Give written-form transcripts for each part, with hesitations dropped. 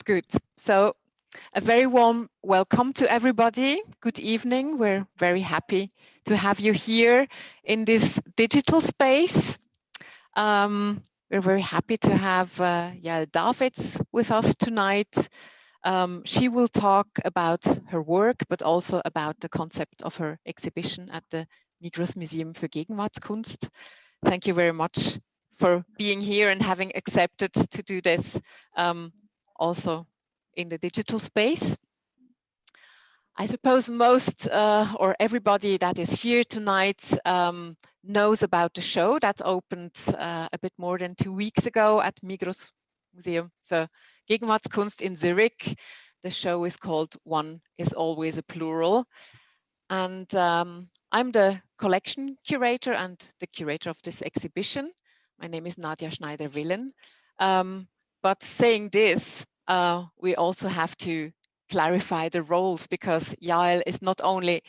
Good. So a very warm welcome to everybody. Good evening. We're very happy to have you here in this digital space. We're very happy to have Yael Davids with us tonight. She will talk about her work, but also about the concept of her exhibition at the Migros Museum für Gegenwartskunst. Thank you very much for being here and having accepted to do this also in the digital space. I suppose most or everybody that is here tonight knows about the show that opened a bit more than 2 weeks ago at Migros Museum für Gegenwartskunst in Zurich. The show is called One is Always a Plural. And I'm the collection curator and the curator of this exhibition. My name is Nadia Schneider-Willen. But saying this, we also have to clarify the roles because Yael is not only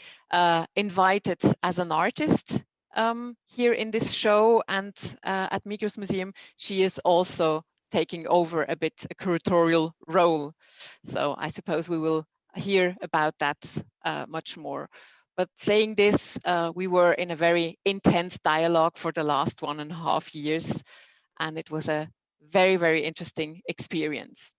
invited as an artist here in this show and at Migros Museum, she is also taking over a bit a curatorial role. So I suppose we will hear about that much more. But saying this, we were in a very intense dialogue for the last 1.5 years, and it was a very, very interesting experience.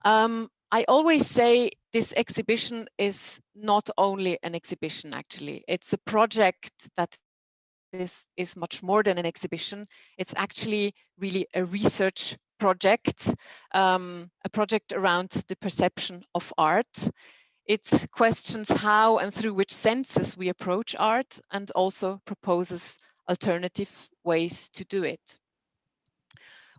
I always say this exhibition is not only an exhibition, actually. It's a project that is much more than an exhibition. It's actually really a research project, a project around the perception of art. It questions how and through which senses we approach art and also proposes alternative ways to do it.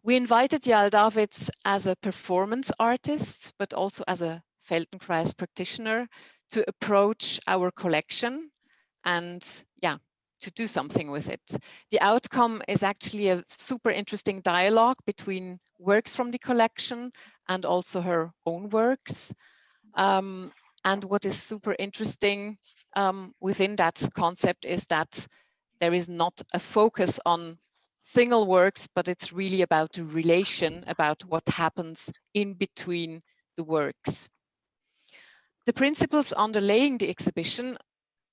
We invited Yael Davids as a performance artist, but also as a Feldenkrais practitioner to approach our collection and to do something with it. The outcome is actually a super interesting dialogue between works from the collection and also her own works. And what is super interesting within that concept is that there is not a focus on single works, but it's really about the relation, about what happens in between the works. The principles underlying the exhibition,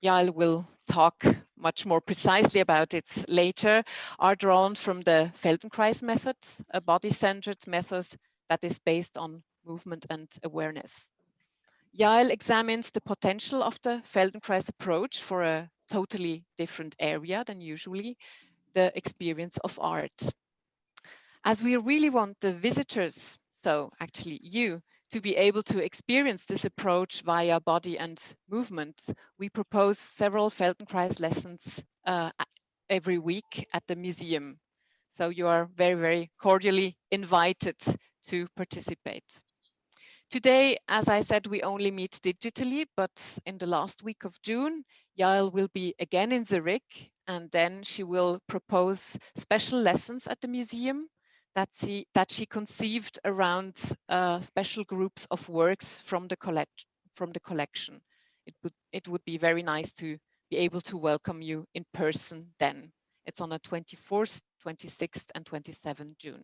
Yael will talk much more precisely about it later, are drawn from the Feldenkrais method, a body-centered method that is based on movement and awareness. Yael examines the potential of the Feldenkrais approach for a totally different area than usually, the experience of art. As we really want the visitors, so actually you, to be able to experience this approach via body and movement, we propose several Feldenkrais lessons every week at the museum. So you are very, very cordially invited to participate. Today, as I said, we only meet digitally, but in the last week of June, Yael will be again in Zurich, and then she will propose special lessons at the museum that she conceived around special groups of works from the collection. It would be very nice to be able to welcome you in person then. It's on the 24th, 26th, and 27th June.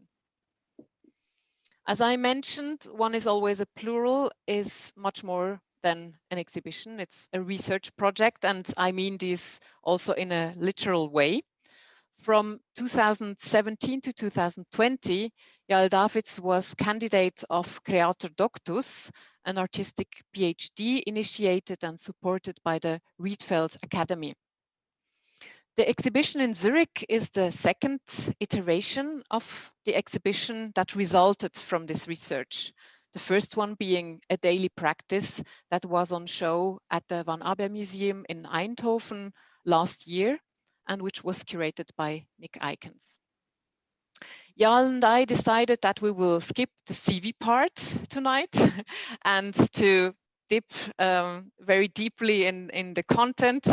As I mentioned, One is Always a Plural is much more than an exhibition. It's a research project, and I mean this also in a literal way. From 2017 to 2020, Yael Davids was candidate of Creator Doctus, an artistic PhD initiated and supported by the Rietveld Academy. The exhibition in Zurich is the second iteration of the exhibition that resulted from this research. The first one being a daily practice that was on show at the Van Abbe Museum in Eindhoven last year and which was curated by Nick Eikens. Yael and I decided that we will skip the CV part tonight and to dip very deeply in the content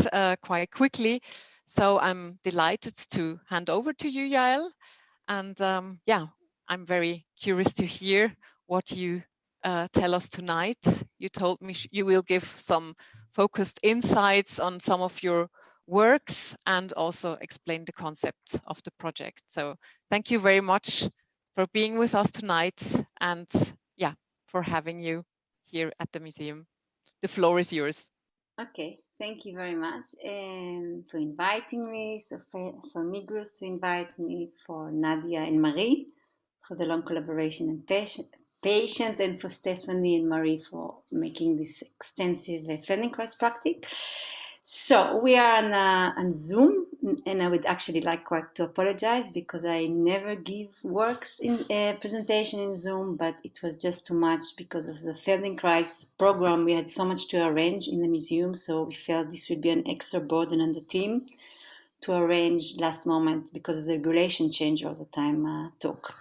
quite quickly. So I'm delighted to hand over to you, Yael. And I'm very curious to hear what you tell us tonight. You told me you will give some focused insights on some of your works and also explain the concept of the project. So thank you very much for being with us tonight. And yeah, for having you here at the museum. The floor is yours. Okay, thank you very much and for inviting me, so for Migros to invite me, for Nadia and Marie for the long collaboration and patient, and for Stephanie and Marie for making this extensive Feldenkrais practice. So we are on Zoom, and I would actually like quite to apologize because I never give works in presentation in Zoom, but it was just too much because of the Feldenkrais program. We had so much to arrange in the museum, so we felt this would be an extra burden on the team to arrange last moment because of the regulation change all the time talk.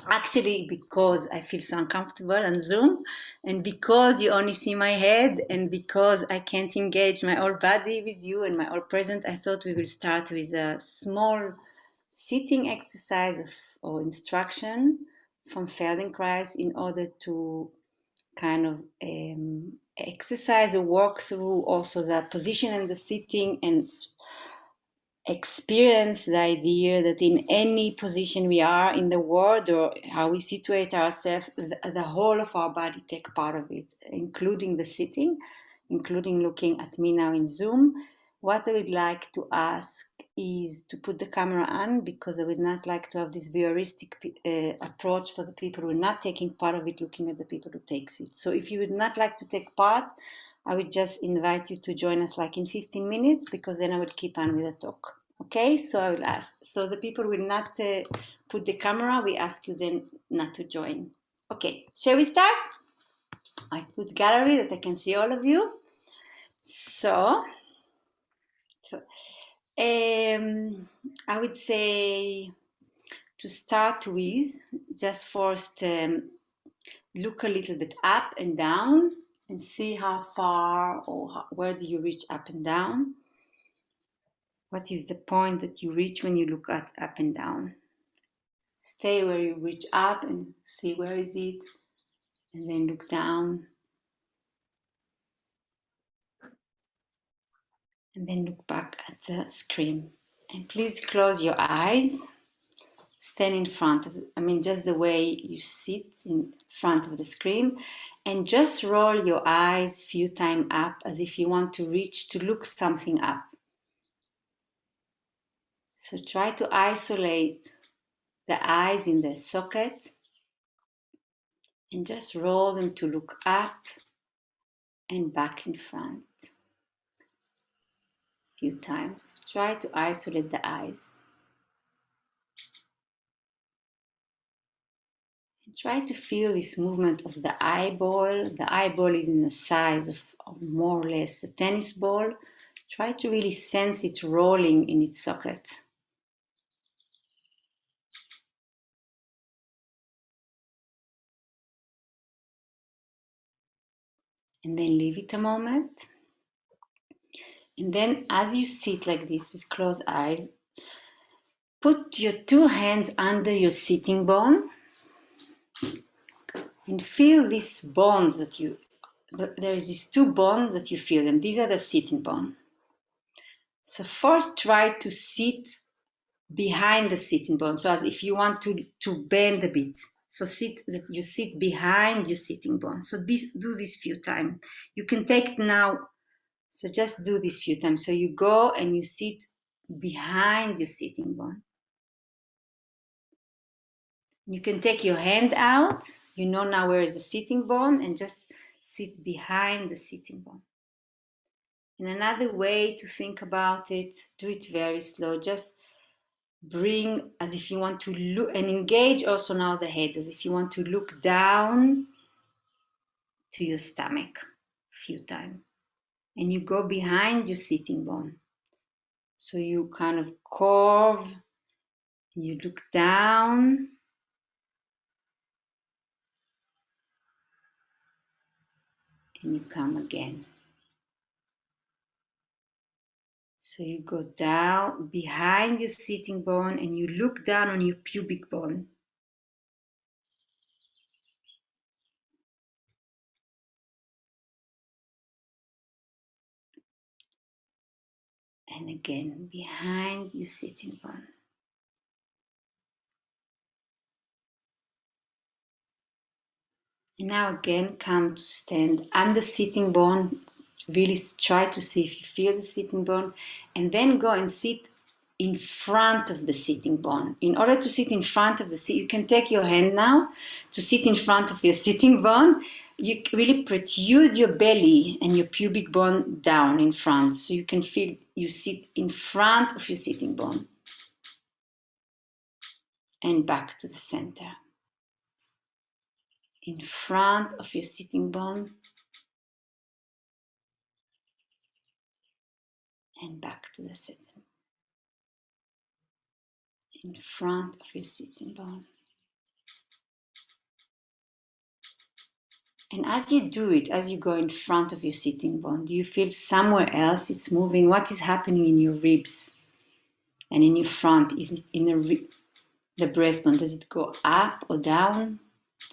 Actually, because I feel so uncomfortable on Zoom, and because you only see my head, and because I can't engage my whole body with you and my whole present, I thought we will start with a small sitting exercise or instruction from Feldenkrais in order to kind of exercise or walk through also the position and the sitting, and experience the idea that in any position we are in the world or how we situate ourselves, the whole of our body take part of it, including the sitting, including looking at me now in Zoom. What I would like to ask is to put the camera on, because I would not like to have this voyeuristic approach for the people who are not taking part of it, looking at the people who takes it. So if you would not like to take part, I would just invite you to join us like in 15 minutes, because then I would keep on with the talk. Okay, so I will ask. So the people will not put the camera. We ask you then not to join. Okay, shall we start? I put gallery that I can see all of you. So I would say to start with, just first look a little bit up and down and see how far or where do you reach up and down. What is the point that you reach when you look at up and down? Stay where you reach up and see where is it, and then look down, and then look back at the screen. And please close your eyes. Stand in front of, just the way you sit in front of the screen, and just roll your eyes few times up as if you want to reach to look something up. So try to isolate the eyes in their socket and just roll them to look up and back in front. Few times. Try to isolate the eyes. And try to feel this movement of the eyeball. The eyeball is in the size of more or less a tennis ball. Try to really sense it rolling in its socket. And then leave it a moment. And then as you sit like this with closed eyes, put your two hands under your sitting bone and feel these bones there is these two bones that you feel them. These are the sitting bone. So first try to sit behind the sitting bone. So as if you want to bend a bit. So you sit behind your sitting bone. So do this few times. You can take it now. So just do this few times. So you go and you sit behind your sitting bone. You can take your hand out. You know now where is the sitting bone, and just sit behind the sitting bone. And another way to think about it, do it very slow. Just bring as if you want to look, and engage also now the head as if you want to look down to your stomach a few times. And you go behind your sitting bone. So you kind of curve, you look down, and you come again. So you go down behind your sitting bone and you look down on your pubic bone. And again, behind your sitting bone. And now again, come to stand on the sitting bone. Really try to see if you feel the sitting bone. And then go and sit in front of the sitting bone. In order to sit in front of the seat, you can take your hand now to sit in front of your sitting bone. You really protrude your belly and your pubic bone down in front. So you can feel you sit in front of your sitting bone. And back to the center. In front of your sitting bone. And back to the center. In front of your sitting bone. And as you do it, as you go in front of your sitting bone, do you feel somewhere else it's moving? What is happening in your ribs and in your front? Is it in the breastbone? Does it go up or down?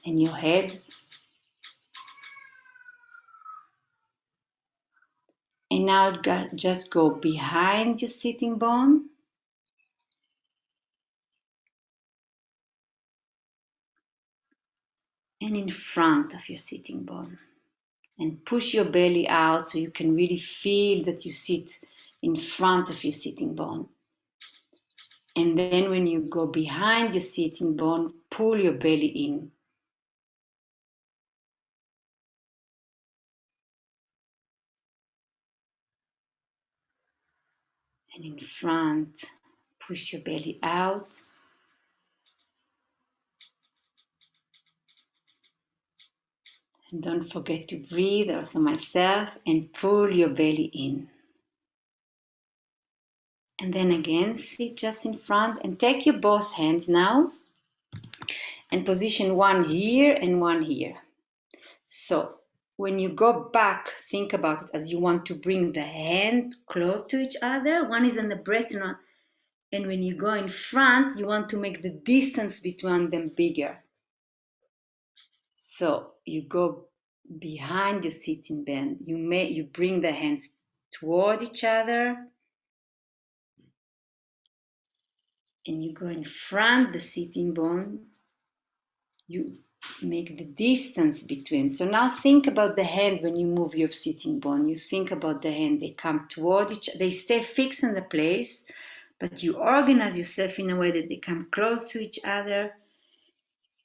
And your head? And now just go behind your sitting bone. And in front of your sitting bone. And push your belly out so you can really feel that you sit in front of your sitting bone. And then when you go behind your sitting bone, pull your belly in. And in front, push your belly out. And don't forget to breathe, also myself, and pull your belly in. And then again, sit just in front and take your both hands now and position one here and one here. So when you go back, think about it as you want to bring the hand close to each other. One is on the breast and when you go in front, you want to make the distance between them bigger. So you go behind your sitting bone. You bring the hands toward each other. And you go in front the sitting bone. You make the distance between. So now think about the hand when you move your sitting bone. You think about the hand. They come toward each other. They stay fixed in the place, but you organize yourself in a way that they come close to each other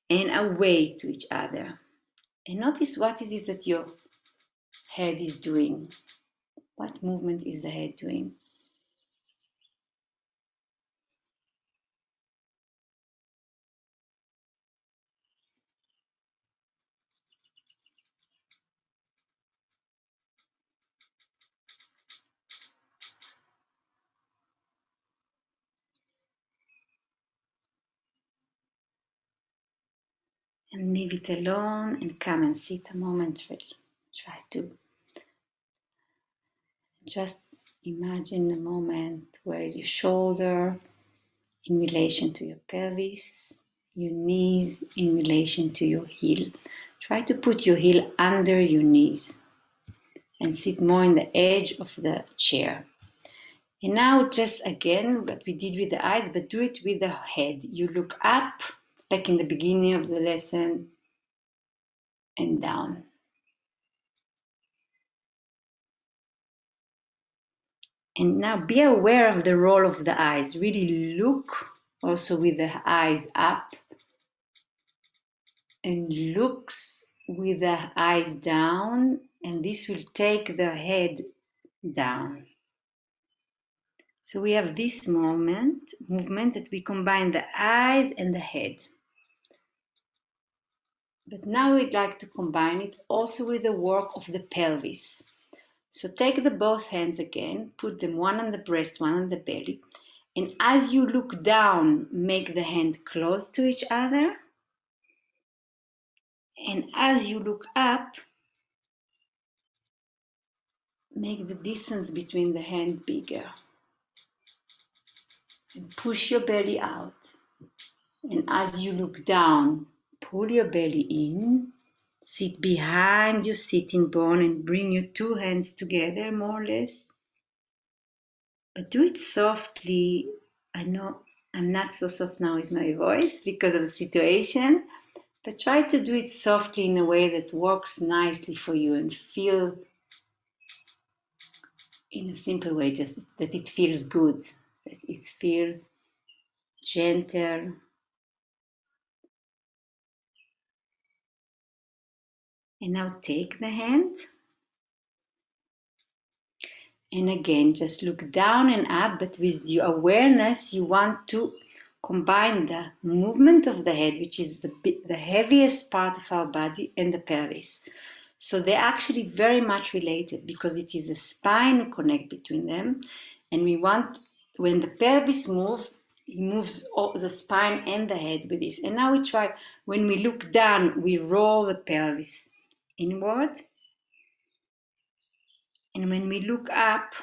and away to each other. And notice what is it that your head is doing. What movement is the head doing? And leave it alone and come and sit a moment. Try to just imagine a moment where is your shoulder in relation to your pelvis, your knees in relation to your heel. Try to put your heel under your knees and sit more in the edge of the chair. And now just again what we did with the eyes, but do it with the head. You look up like in the beginning of the lesson and down. And now be aware of the role of the eyes. Really look also with the eyes up and looks with the eyes down, and this will take the head down. So we have this movement that we combine the eyes and the head. But now we'd like to combine it also with the work of the pelvis. So take the both hands again, put them one on the breast, one on the belly, and as you look down, make the hand close to each other. And as you look up, make the distance between the hand bigger. And push your belly out. And as you look down, pull your belly in. Sit behind your sitting bone and bring your two hands together, more or less. But do it softly. I know I'm not so soft now with my voice because of the situation, But try to do it softly in a way that works nicely for you and feel in a simple way, just that it feels good, that it feels gentle. And now take the hand. And again, just look down and up, but with your awareness, you want to combine the movement of the head, which is the heaviest part of our body, and the pelvis. So they're actually very much related because it is the spine who connect between them. And we want, when the pelvis moves, it moves the spine and the head with this. And now we try, when we look down, we roll the pelvis inward. And when we look up,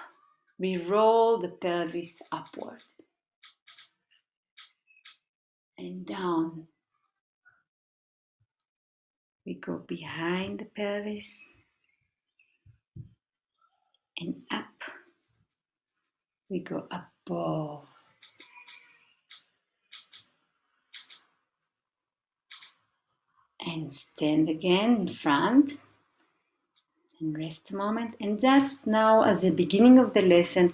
we roll the pelvis upward and down. We go behind the pelvis and up. We go above and stand again in front and rest a moment. And just now, as the beginning of the lesson,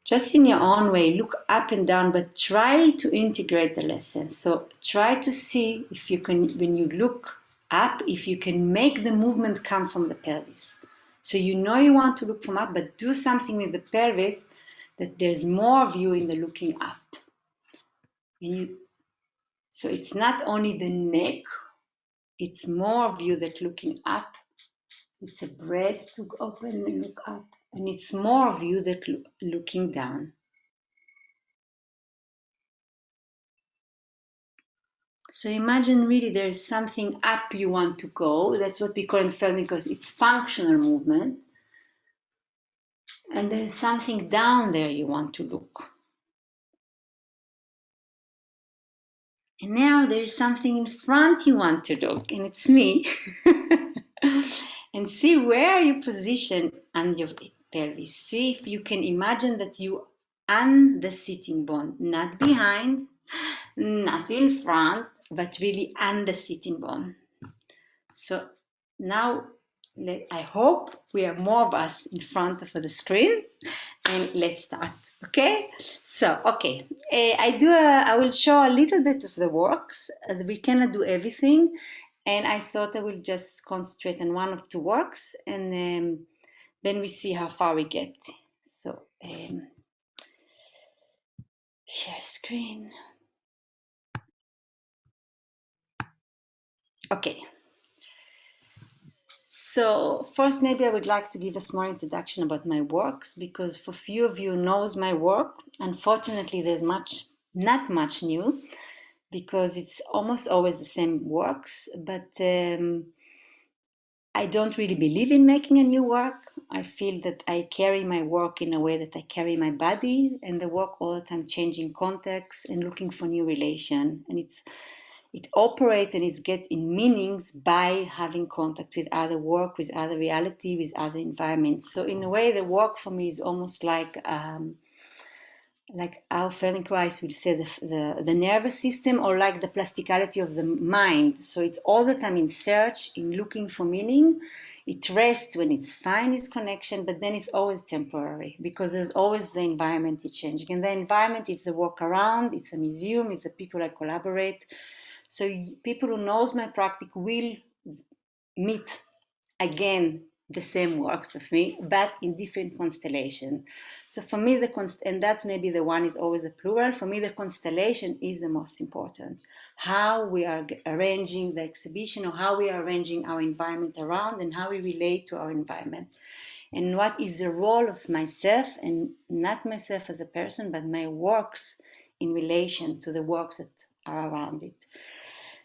just in your own way, look up and down, but try to integrate the lesson. So try to see if you can, when you look up, if you can make the movement come from the pelvis. So you know you want to look from up, but do something with the pelvis that there's more of you in the looking up. So it's not only the neck, it's more of you that looking up. It's a breast to open and look up, and it's more of you that looking down. So imagine really there is something up you want to go. That's what we call in Feldenkrais, it's functional movement. And there's something down there you want to look. And now there is something in front you want to look, and it's me. And see where you position on your pelvis. See if you can imagine that you on the sitting bone, not behind, not in front, but really on the sitting bone. So now I hope we are more of us in front of the screen, and let's start. Okay, so okay, I will show a little bit of the works. We cannot do everything, and I thought I will just concentrate on one of two works, and then we see how far we get. So share screen. Okay. So first, maybe I would like to give a small introduction about my works, because for few of you knows my work, unfortunately, there's not much new, because it's almost always the same works. But I don't really believe in making a new work. I feel that I carry my work in a way that I carry my body, and the work all the time changing context and looking for new relation, and it operates and it gets in meanings by having contact with other work, with other reality, with other environments. So in a way, the work for me is almost like our Feldenkrais will say the nervous system, or like the plasticality of the mind. So it's all the time in search, in looking for meaning. It rests when it's fine, its connection, but then it's always temporary, because there's always the environment is changing. And the environment is the walk around, it's a museum, it's the people I collaborate. So people who knows my practice will meet again the same works of me, but in different constellation. So for me, and that's maybe the one is always a plural. For me, the constellation is the most important. How we are arranging the exhibition, or how we are arranging our environment around, and how we relate to our environment. And what is the role of myself, and not myself as a person, but my works in relation to the works that are around it.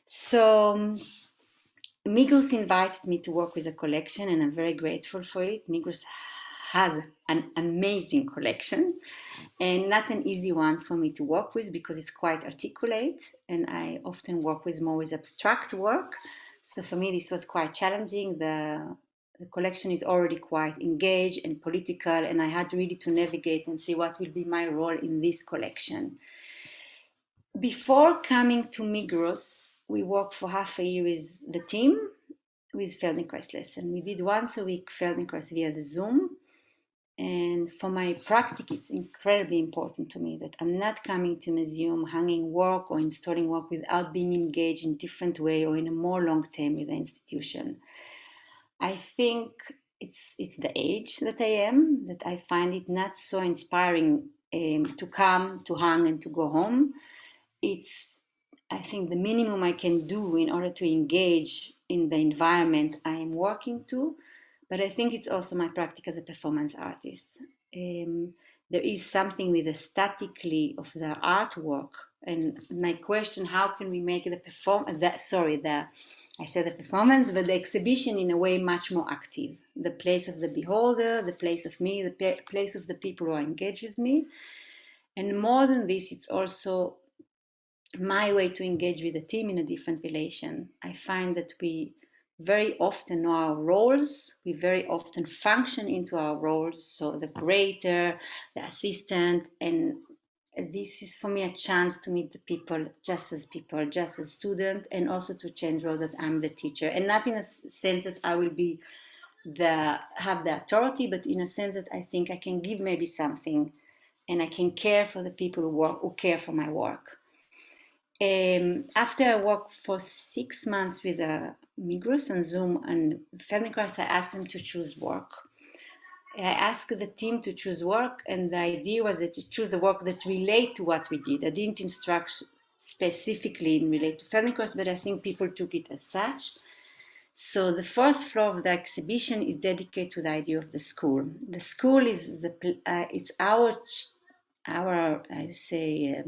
So Migros invited me to work with a collection, and I'm very grateful for it. Migros has an amazing collection, and not an easy one for me to work with, because it's quite articulate, and I often work with more with abstract work. So for me, this was quite challenging. The collection is already quite engaged and political, and I had really to navigate and see what will be my role in this collection. Before coming to Migros, we worked for half a year with the team with Feldenkrais lesson. We did once a week Feldenkrais via the Zoom. And for my practice, it's incredibly important to me that I'm not coming to a museum, hanging work or installing work without being engaged in different way or in a more long term with the institution. I think it's the age that I am, that I find it not so inspiring to come, to hang and to go home. It's, I think, the minimum I can do in order to engage in the environment I am working to. But I think it's also my practice as a performance artist. There is something with the statically of the artwork, and my question: how can we make the I said the performance, but the exhibition in a way much more active. The place of the beholder, the place of me, the place of the people who are engaged with me, and more than this, it's also my way to engage with the team in a different relation. I find that we very often know our roles, we very often function into our roles, so the curator, the assistant, and this is for me a chance to meet the people, just as student, and also to change role that I'm the teacher, and not in a sense that I will be have the authority, but in a sense that I think I can give maybe something, and I can care for the people who care for my work. After I worked for 6 months with Migros and Zoom and Feldenkrais, I asked them to choose work. I asked the team to choose work, and the idea was that to choose a work that relate to what we did. I didn't instruct specifically in relate to Feldenkrais, but I think people took it as such. So the first floor of the exhibition is dedicated to the idea of the school. The school is it's our I would say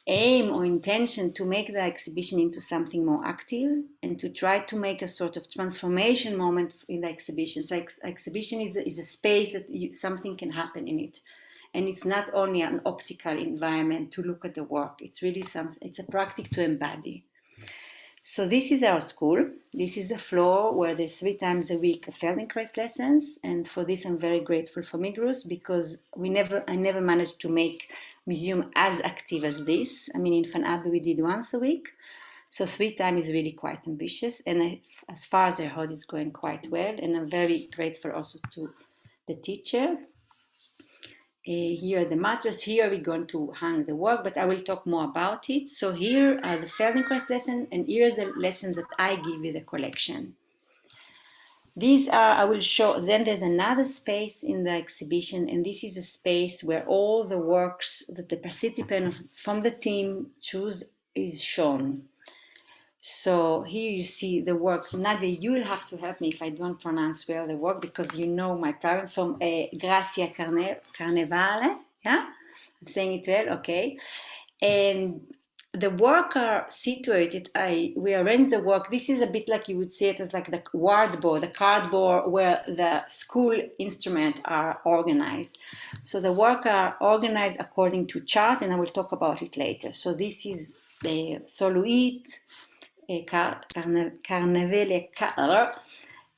aim or intention to make the exhibition into something more active and to try to make a sort of transformation moment in the exhibition. So exhibition is a space that something can happen in it. And it's not only an optical environment to look at the work, it's really it's a practice to embody. So this is our school. This is the floor where there's 3 times a week Feldenkrais lessons. And for this, I'm very grateful for Migros because I never managed to make museum as active as this. I mean, in Van Abbe, we did once a week. So 3 times is really quite ambitious. And as far as I heard, it's going quite well. And I'm very grateful also to the teacher. Here are the mattress. Here we're going to hang the work, but I will talk more about it. So here are the Feldenkrais lessons, and here are the lessons that I give with the collection. These are, I will show, then there's another space in the exhibition, and this is a space where all the works that the participant from the team choose is shown. So here you see the work. Nadia, you will have to help me if I don't pronounce well the work because you know my problem from Gracia Carnevale. Yeah, I'm saying it well. Okay, and the work are situated. We arrange the work. This is a bit like you would see it as like the cardboard where the school instruments are organized. So the work are organized according to chart, and I will talk about it later. So this is the Soluit. Carnevale.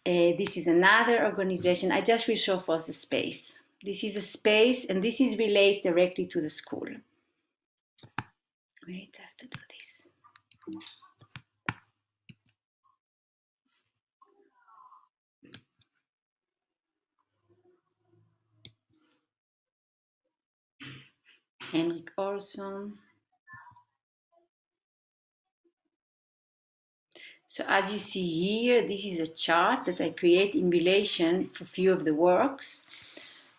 This is another organization. I just will show first a space. This is a space, and this is related directly to the school. Wait, I have to do this. Henrik Olsson. So as you see here, this is a chart that I create in relation for a few of the works.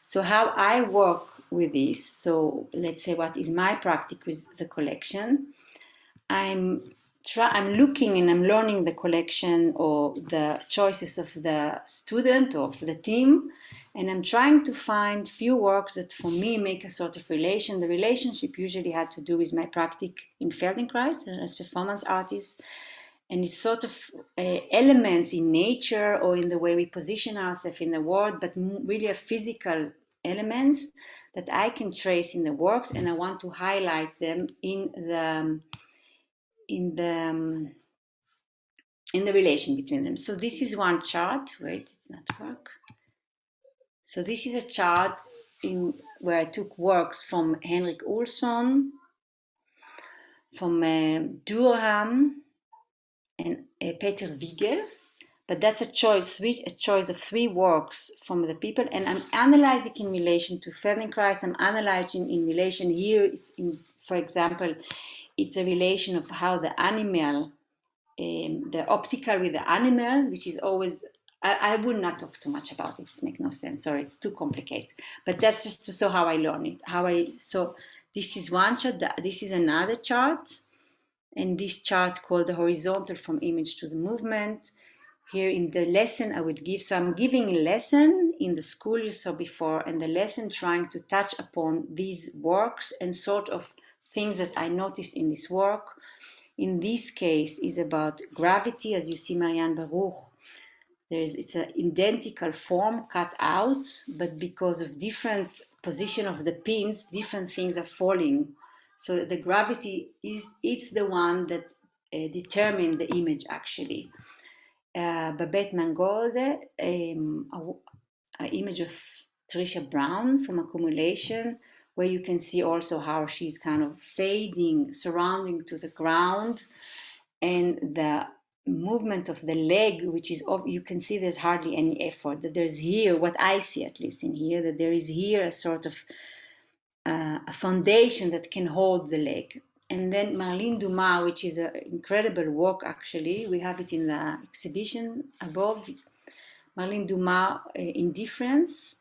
So how I work with this, so let's say what is my practice with the collection. I'm looking and I'm learning the collection or the choices of the student or of the team, and I'm trying to find few works that for me make a sort of relation. The relationship usually had to do with my practice in Feldenkrais as performance artist, and it's sort of elements in nature or in the way we position ourselves in the world, but really a physical elements that I can trace in the works, and I want to highlight them in the relation between them. So this is one chart. Wait, it's not work. So this is a chart where I took works from Henrik Olsson, from Durham and Peter Wiegel. But that's a choice of three works from the people, and I'm analyzing in relation to Feldenkrais. I'm analyzing in relation here, for example, it's a relation of how the animal, the optical with the animal, which is always, I would not talk too much about it. It makes no sense. Sorry, it's too complicated. But that's just to show how I learn it. So this is one chart. This is another chart, and this chart called the horizontal from image to the movement. Here in the lesson I would give, so I'm giving a lesson in the school you saw before, and the lesson trying to touch upon these works and sort of things that I noticed in this work. In this case is about gravity, as you see Marianne Baruch. It's an identical form cut out, but because of different position of the pins, different things are falling. So the gravity it's the one that determine the image actually. Babette Mangold, an image of Tricia Brown from Accumulation, where you can see also how she's kind of fading, surrounding to the ground, and the movement of the leg, which is you can see there's hardly any effort. That there's here, what I see at least in here, that there is here a sort of a foundation that can hold the leg. And then Marlene Dumas, which is an incredible work actually, we have it in the exhibition above. Marlene Dumas, Indifference.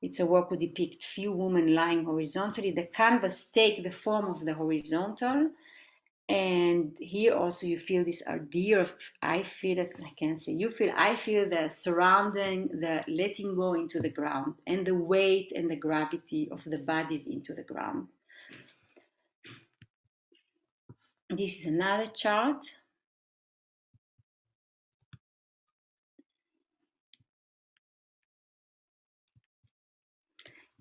It's a work who depicts few women lying horizontally. The canvas take the form of the horizontal. And here also you feel this idea of, I feel it, I can't say you feel, I feel the surrounding, the letting go into the ground, and the weight and the gravity of the bodies into the ground. This is another chart.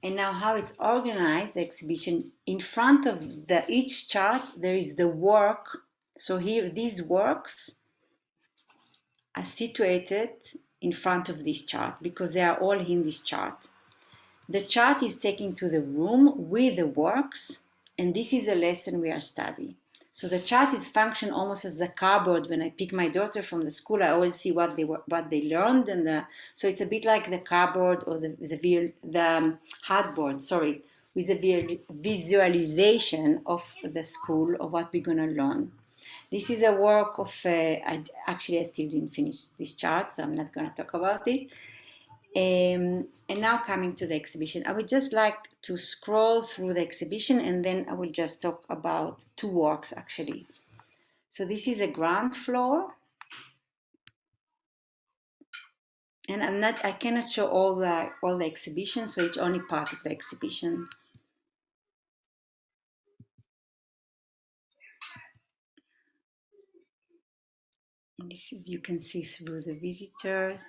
And now how it's organized, the exhibition, in front of each chart, there is the work. So here, these works are situated in front of this chart because they are all in this chart. The chart is taken to the room with the works, and this is a lesson we are studying. So the chart is function almost as the cardboard. When I pick my daughter from the school, I always see what they learned, and so it's a bit like the cardboard or the hardboard. Sorry, with a visualization of the school of what we're gonna learn. This is a work of. I still didn't finish this chart, so I'm not gonna talk about it. And now coming to the exhibition, I would just like to scroll through the exhibition, and then I will just talk about two works actually. So this is a ground floor, and I cannot show all the exhibition, so it's only part of the exhibition. And this is, you can see through the visitors.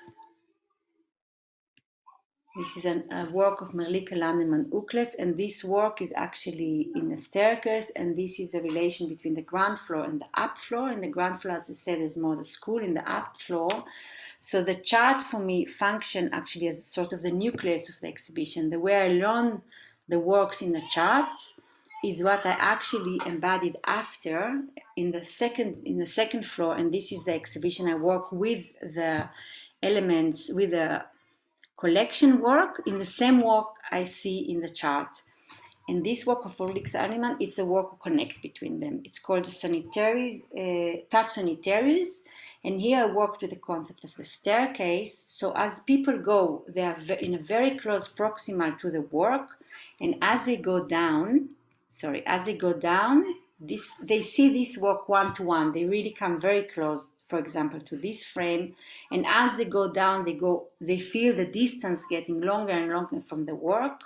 This is a work of Merlike Landeman Ukles, and this work is actually in a staircase, and this is a relation between the ground floor and the up floor. And the ground floor, as I said, is more the school. In the up floor, so the chart for me function actually as sort of the nucleus of the exhibition. The way I learn the works in the chart is what I actually embodied after in the second floor, and this is the exhibition. I work with the elements, with the collection work in the same work I see in the chart. And this work of Ulrich Salliman, it's a work of connect between them. It's called the sanitaries, touch sanitaries. And here I worked with the concept of the staircase. So as people go, they are in a very close proximal to the work. And as they go down, they see this work one-to-one. They really come very close, for example, to this frame. And as they go down, they feel the distance getting longer and longer from the work.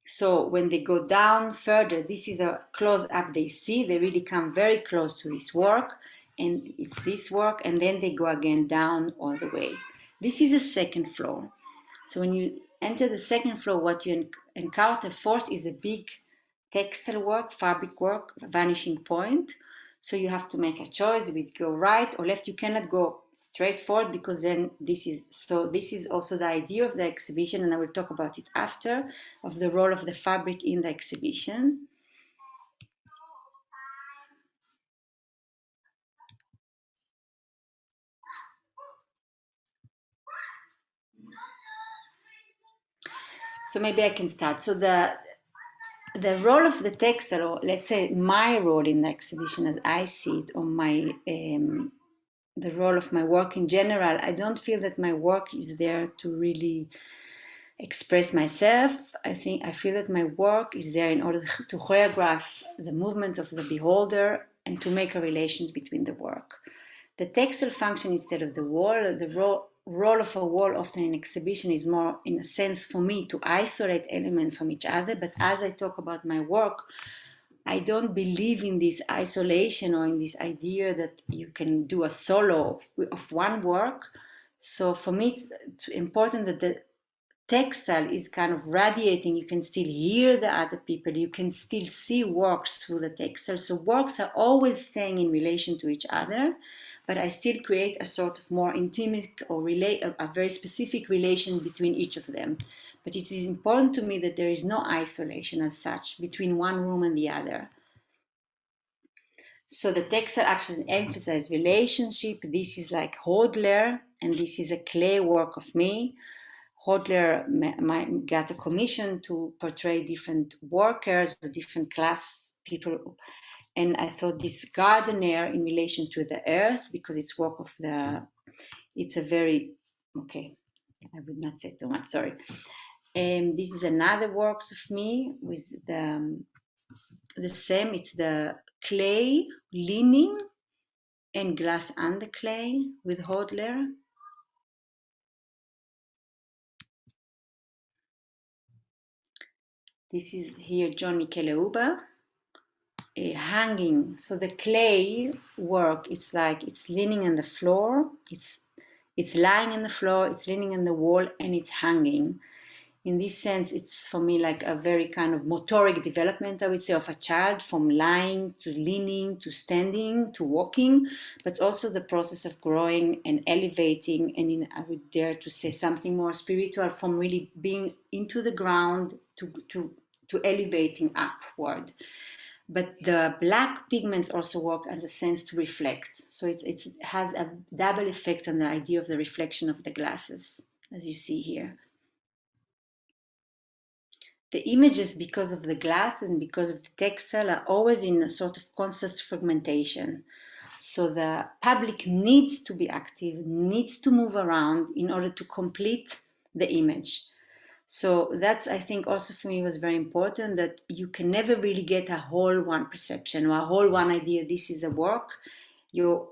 So when they go down further, this is a close-up they see. They really come very close to this work, and it's this work, and then they go again down all the way. This is a second floor. So when you enter the second floor, what you encounter first is a big textile work, fabric work, vanishing point. So you have to make a choice, we go right or left. You cannot go straightforward, because then this is also the idea of the exhibition, and I will talk about it after, of the role of the fabric in the exhibition. So maybe I can start. So the role of the textile, or let's say my role in the exhibition as I see it, or my the role of my work in general, I don't feel that my work is there to really express myself. I feel that my work is there in order to choreograph the movement of the beholder and to make a relation between the work. The textile function instead of the wall, the role of a wall often in exhibition is more, in a sense, for me to isolate elements from each other. But as I talk about my work, I don't believe in this isolation or in this idea that you can do a solo of one work. So for me, it's important that the textile is kind of radiating. You can still hear the other people. You can still see works through the textile. So works are always staying in relation to each other, but I still create a sort of more intimate or a very specific relation between each of them. But it is important to me that there is no isolation as such between one room and the other. So the textile actions emphasize relationship. This is like Hodler, and this is a clay work of me. Hodler got a commission to portray different workers or different class people. And I thought this gardener in relation to the earth, because it's work of it's a very, okay, I would not say too much, sorry. This is another works of me with the same, it's the clay leaning and glass under clay with Hodler. This is here John Michele hanging. So the clay work, it's like it's leaning on the floor, it's lying on the floor, it's leaning on the wall, and it's hanging. In this sense, it's for me like a very kind of motoric development, I would say, of a child, from lying to leaning to standing to walking, but also the process of growing and elevating, and I would dare to say something more spiritual, from really being into the ground to elevating upward. But the black pigments also work as a sense to reflect. So it has a double effect on the idea of the reflection of the glasses, as you see here. The images, because of the glass and because of the textile, are always in a sort of constant fragmentation. So the public needs to be active, needs to move around in order to complete the image. So that's, I think, also for me was very important, that you can never really get a whole one perception or a whole one idea, this is a work. You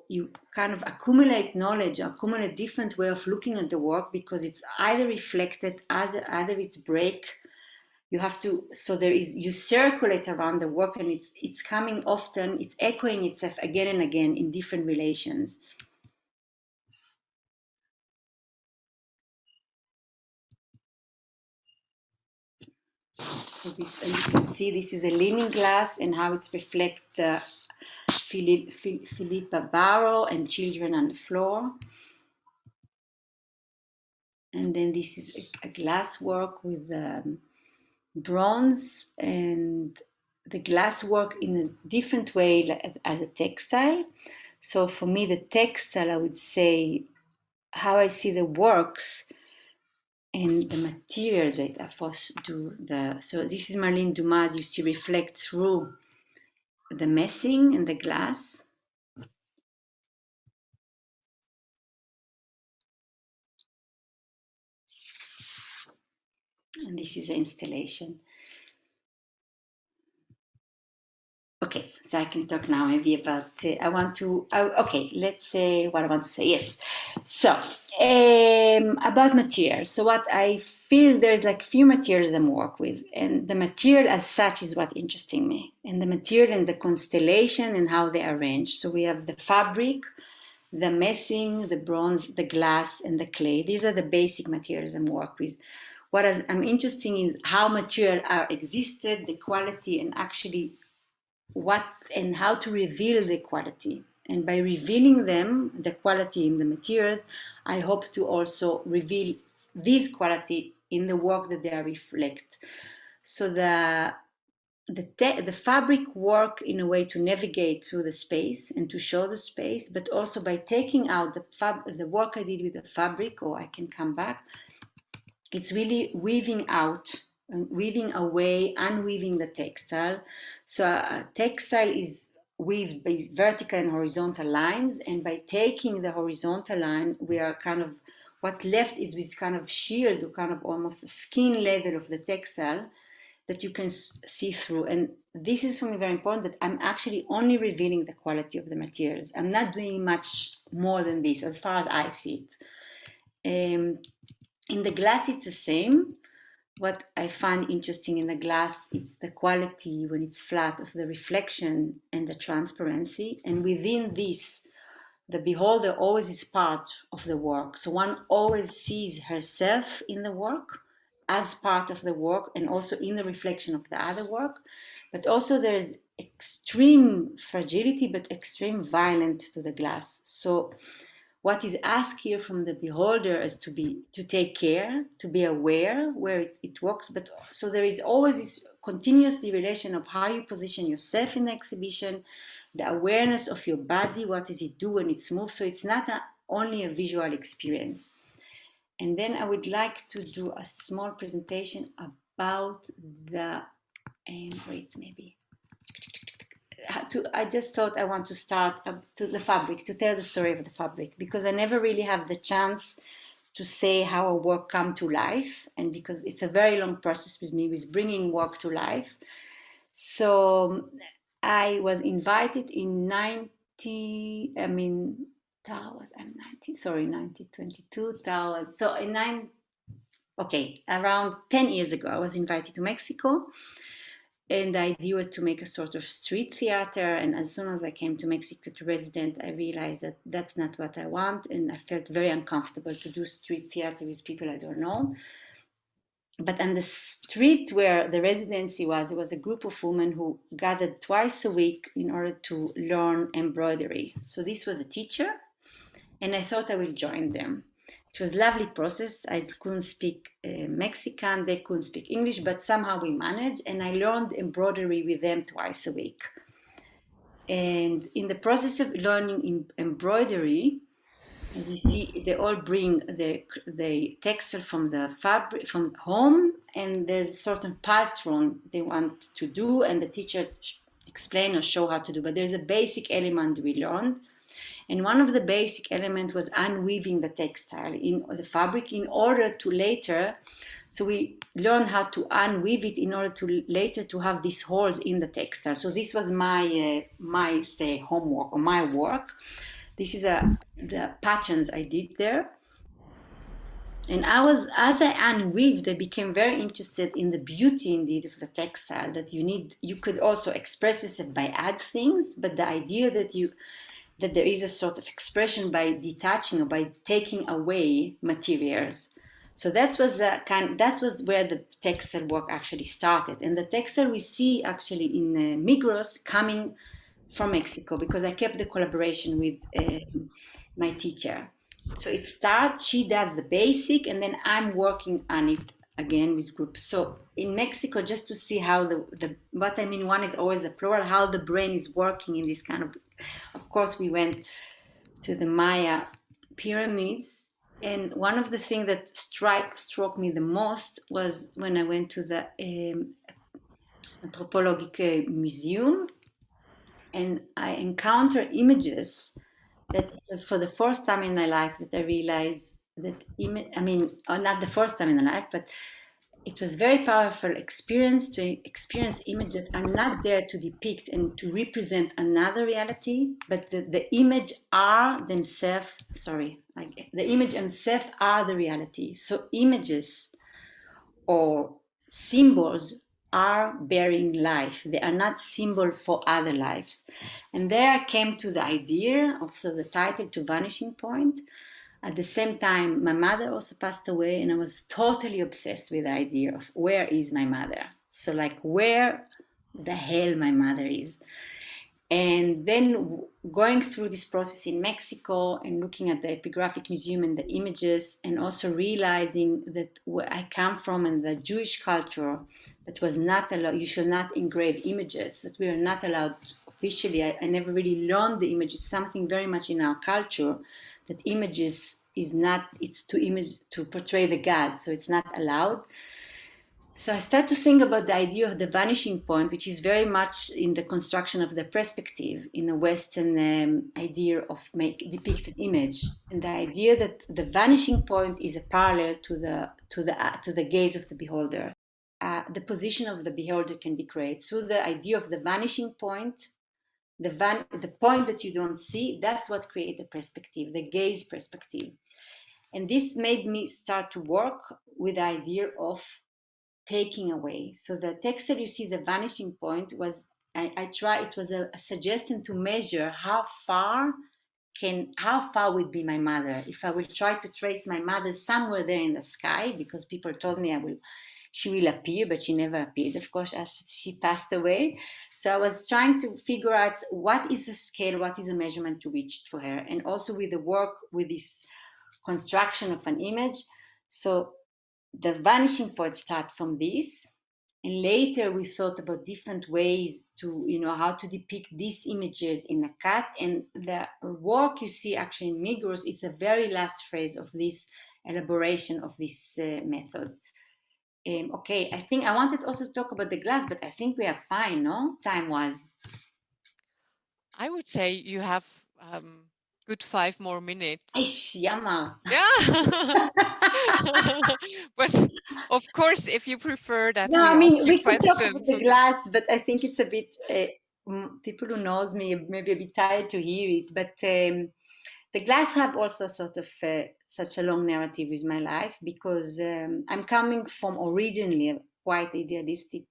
kind of accumulate knowledge, accumulate different way of looking at the work, because it's either reflected, either it's break. You have to, so you circulate around the work, and it's coming often, it's echoing itself again and again in different relations. So this, and you can see this is the leaning glass and how it's reflect the Philippa Barrow and children on the floor. And then this is a glass work with bronze, and the glass work in a different way as a textile. So for me, the textile, I would say, how I see the works and the materials that I first do so this is Marlene Dumas, you see reflect through the messing and the glass. And this is the installation. Okay, so I can talk now maybe about, okay, let's say what I want to say, yes. So, about materials. So what I feel, there's like few materials I work with, and the material as such is what interesting me, and the material and the constellation and how they arrange. So we have the fabric, the messing, the bronze, the glass, and the clay. These are the basic materials I work with. What I'm interested in is how material are existed, the quality, and actually what and how to reveal the quality. And by revealing them, the quality in the materials, I hope to also reveal this quality in the work that they reflect. So the fabric work in a way to navigate through the space and to show the space, but also by taking out the work I did with the fabric, or I can come back, it's really weaving out, weaving away, unweaving the textile. So a textile is weaved by vertical and horizontal lines, and by taking the horizontal line, we are kind of, what left is this kind of shield, or kind of almost skin level of the textile that you can see through. And this is for me very important, that I'm actually only revealing the quality of the materials. I'm not doing much more than this as far as I see it. In the glass, it's the same. What I find interesting in the glass, it's the quality when it's flat of the reflection and the transparency. And within this, the beholder always is part of the work. So one always sees herself in the work as part of the work, and also in the reflection of the other work. But also there's extreme fragility, but extreme violence to the glass. So what is asked here from the beholder is to take care, to be aware where it works. But so there is always this continuous relation of how you position yourself in the exhibition, the awareness of your body, what does it do when it's moved. So it's not only a visual experience. And then I would like to do a small presentation about the, and wait, maybe. I just thought I want to start to the fabric, to tell the story of the fabric, because I never really have the chance to say how a work come to life, and because it's a very long process with me with bringing work to life. So I was invited in 90, I mean, that was, I'm 90, sorry, 1922, that was, so in around 10 years ago, I was invited to Mexico. And the idea was to make a sort of street theater. And as soon as I came to Mexico to resident, I realized that that's not what I want. And I felt very uncomfortable to do street theater with people I don't know. But on the street where the residency was, it was a group of women who gathered twice a week in order to learn embroidery. So this was a teacher, and I thought I will join them. It was a lovely process. I couldn't speak Mexican, they couldn't speak English, but somehow we managed, and I learned embroidery with them twice a week. And in the process of learning embroidery, as you see, they all bring the textile from the fabric from home, and there's a certain pattern they want to do, and the teacher explain or show how to do. But there's a basic element we learned. And one of the basic elements was unweaving the textile in the fabric in order to later, so we learned how to unweave it in order to later to have these holes in the textile. So this was my say homework or my work. This is the patterns I did there. And as I unweaved, I became very interested in the beauty indeed of the textile, that you could also express yourself by add things, but the idea that there is a sort of expression by detaching or by taking away materials. So that was where the textile work actually started. And the textile we see actually in Migros coming from Mexico, because I kept the collaboration with my teacher. So it starts, she does the basic, and then I'm working on it again with groups. So in Mexico, just to see how what I mean, one is always a plural, how the brain is working in this kind of course, we went to the Maya pyramids. And one of the things that struck me the most was when I went to the Anthropologic Museum, and I encountered images that it was for the first time in my life that I realized that not the first time in my life, but it was very powerful experience to experience images that are not there to depict and to represent another reality, but the image are themselves, the image themselves are the reality. So images or symbols are bearing life. They are not symbol for other lives. And there I came to the idea of the title To Vanishing Point. At the same time, my mother also passed away, and I was totally obsessed with the idea of where is my mother? So like where the hell my mother is. And then going through this process in Mexico and looking at the epigraphic museum and the images, and also realizing that where I come from and the Jewish culture, that was not allowed, you should not engrave images, that we are not allowed officially. I never really learned the image. It's something very much in our culture that images is not, it's to portray the God, so it's not allowed. So I start to think about the idea of the vanishing point, which is very much in the construction of the perspective in a Western idea of depict an image, and the idea that the vanishing point is a parallel to the gaze of the beholder. The position of the beholder can be created through the idea of the vanishing point. The point that you don't see, that's what creates the perspective, the gaze perspective. And this made me start to work with the idea of taking away. So the text that you see, the vanishing point, was it was a suggestion to measure how far would be my mother if I will try to trace my mother somewhere there in the sky, because people told me she will appear, but she never appeared, of course, as she passed away. So I was trying to figure out what is the scale, what is the measurement to reach for her, and also with the work with this construction of an image. So the vanishing point starts from this, and later we thought about different ways to, how to depict these images in a cut. And the work you see actually in Migros is a very last phrase of this elaboration of this method. Okay, I think I wanted also to talk about the glass, but I think we are fine, no? Time-wise. I would say you have good 5 more minutes. Eish, yammer. Yeah. But of course, if you prefer that No, we I ask mean, you we could talk about questions, the glass, but I think it's a bit, people who knows me maybe a bit tired to hear it, but the glass have also sort of such a long narrative with my life, because I'm coming from originally a quite idealistic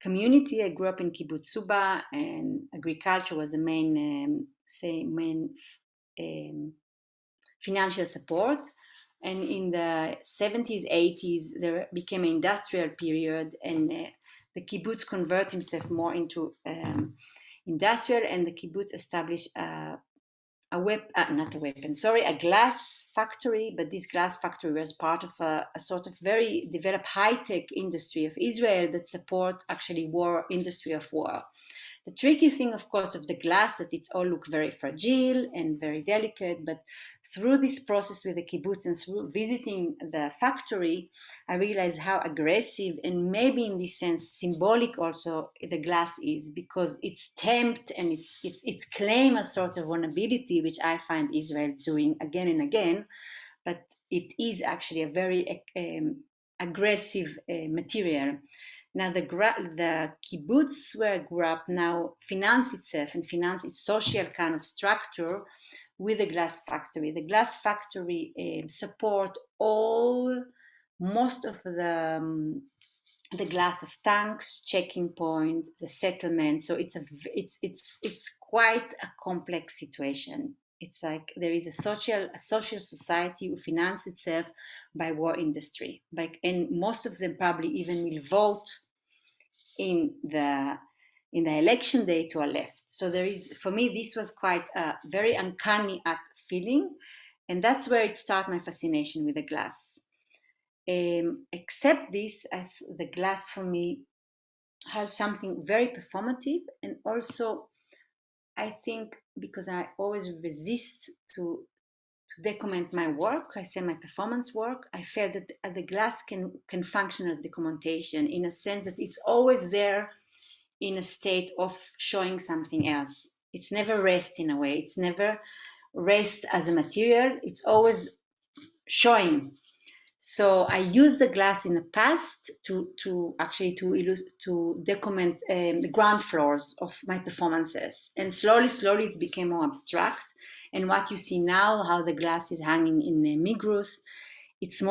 community. I grew up in Kibbutz Suba, and agriculture was the main financial support. And in the 70s, 80s, there became an industrial period, and the kibbutz converted himself more into industrial, and the kibbutz established a glass factory. But this glass factory was part of a sort of very developed high-tech industry of Israel that support actually industry of war. The tricky thing, of course, of the glass, that it all look very fragile and very delicate. But through this process with the kibbutz and through visiting the factory, I realized how aggressive and maybe in this sense symbolic also the glass is, because it's stamped and it's claim a sort of vulnerability, which I find Israel doing again and again. But it is actually a very aggressive material. Now the kibbutz where I grew up now finance itself and finance its social kind of structure with the glass factory. The glass factory support most of the glass of tanks, checking point, the settlement. So it's quite a complex situation. It's like there is a social society who finance itself by war industry, and most of them probably even will vote in the election day to a left. So there is, for me, this was quite a very uncanny feeling, and that's where it started my fascination with the glass. Except this, the glass for me has something very performative, and also I think because I always resist to document my work, I say my performance work, I felt that the glass can function as documentation in a sense that it's always there in a state of showing something else. It's never rest in a way. It's never rest as a material. It's always showing. So I use the glass in the past to document the ground floors of my performances, and slowly it became more abstract. And what you see now, how the glass is hanging in Migros, it's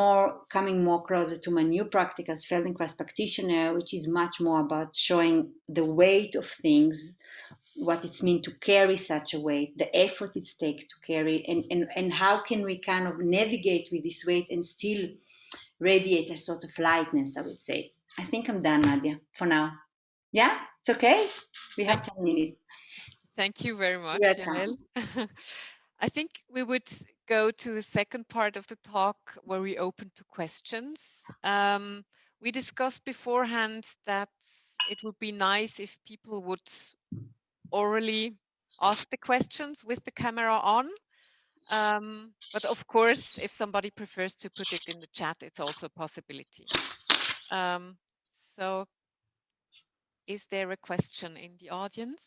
coming more closer to my new practice as Feldenkrais practitioner, which is much more about showing the weight of things, what it's mean to carry such a weight, the effort it takes to carry, and how can we kind of navigate with this weight and still radiate a sort of lightness, I would say. I think I'm done, Nadia, for now. Yeah? It's okay. We have 10 minutes. Thank you very much, Welcome. Yael. I think we would go to the second part of the talk where we open to questions. We discussed beforehand that it would be nice if people would orally ask the questions with the camera on. But of course, if somebody prefers to put it in the chat, it's also a possibility. So is there a question in the audience?